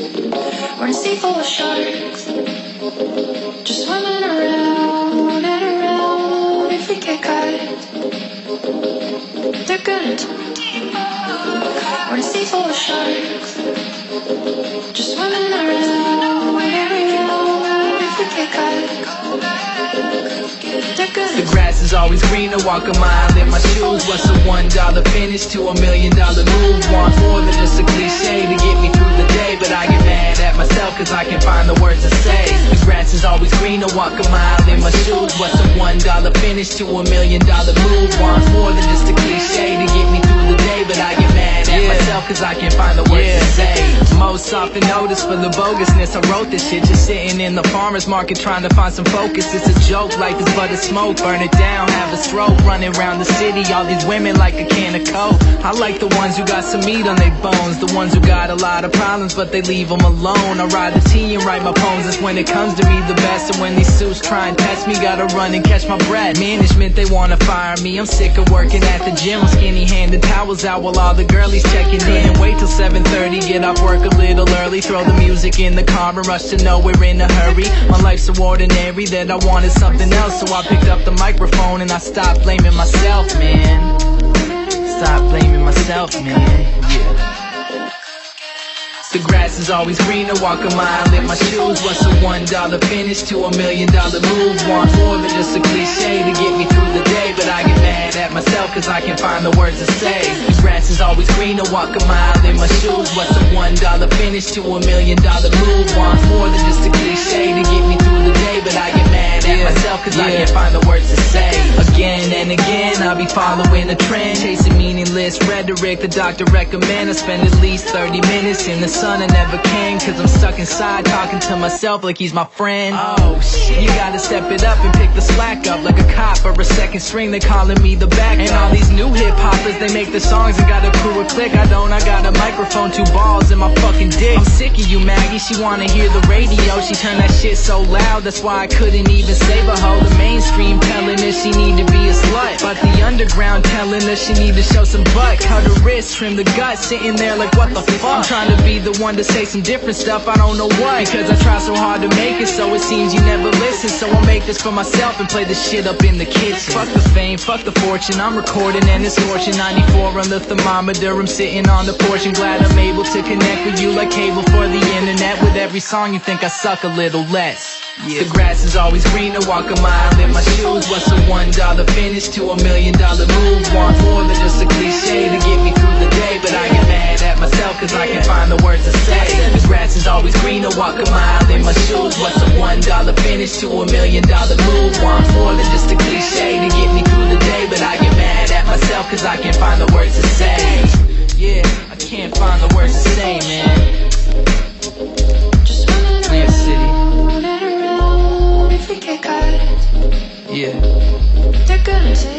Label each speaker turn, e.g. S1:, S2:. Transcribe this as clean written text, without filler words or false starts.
S1: We're in a sea full of sharks, just swimming around and around. If we get caught, they're gonna we're in a sea full of sharks, just swimming around and around. If we get caught, they're gonna
S2: the grass is always greener, walk a mile in my shoes. What's a $1 finish to $1 million move? Want more than just a cliche to get me through the day, but I get mad at myself cause I can't find the words to say. The grass is always greener, walk a mile in my shoes. What's a $1 finish to $1 million move? Want more than just a cliche to get me through the day, but I get mad at myself cause I can't find the words to say. Most often noticed for the bogusness, I wrote this shit just sitting in the farmer's market trying to find some focus. It's a joke, life is but a smoke, burn it down, have a stroke, running around the city, all these women like a can of coke. I like the ones who got some meat on their bones, the ones who got a lot of problems but they leave them alone. I ride the T and write my poems, that's when it comes to me the best. And when these suits try and test me, gotta run and catch my breath. Management, they wanna fire me, I'm sick of working at the gym. I'm skinny handed towels out while all the girlies checking in. Wait till 7:30, get off work a little early, throw the music in the car and rush to nowhere in a hurry. My life's so ordinary that I wanted something else, so I picked up the microphone and I stopped blaming myself, man. Stop blaming myself, man. Yeah. The grass is always greener, walk a mile in my shoes. What's a $1 finish to $1 million move? Want more than just a cliche to get me through the day, but I get mad at myself cause I can't find the words to say. The grass is always greener, walk a mile in my shoes. What's a $1 finish to $1 million move? Want more than just a cliche to get me through the day, but I get mad at myself cause I can't find the words to say. Again and again, I'll be following a trend, chasing meaningless rhetoric the doctor recommend. I spend at least 30 minutes in the sun, I never can, cause I'm stuck inside talking to myself like he's my friend. Oh shit, you gotta step it up and pick the slack up like a cop or a second string, they calling me the backup. And all these new hip hoppers, they make the songs and got a crew of click. I got a microphone, 2 balls in my fucking dick. I'm sick of you, Maggie, she wanna hear the radio, she turned that shit so loud, that's why I couldn't even save a hoe. The mainstream telling her she need to be a slut, but the underground telling her she need to show some butt. Cut her wrist, trim the gut, sitting there like what the fuck. I'm trying to be the one to say some different stuff, I don't know what, because I try so hard to make it, so it seems you never listen. So I'll make this for myself and play this shit up in the kitchen. Fuck the fame, fuck the fortune, I'm recording and it's scorching. 94 on the thermometer, I'm sitting on the porch and glad I'm able to connect with you like cable for the internet. With every song you think I suck a little less. Yeah. The grass is always greener, walk a mile in my shoes. What's a $1 finish to $1 million move? Want more than just a cliche to get me through the day, but I get mad at myself cause I can't find the words to say. The grass is always greener, walk a mile in my shoes. What's a $1 finish to $1 million move? Want more than just a cliche to get me through the day, but I get mad at myself cause I can't find the words to say. Yeah, I can't find the words to say, man. Clear City.
S1: if we get caught,
S2: Yeah.
S1: they're gonna say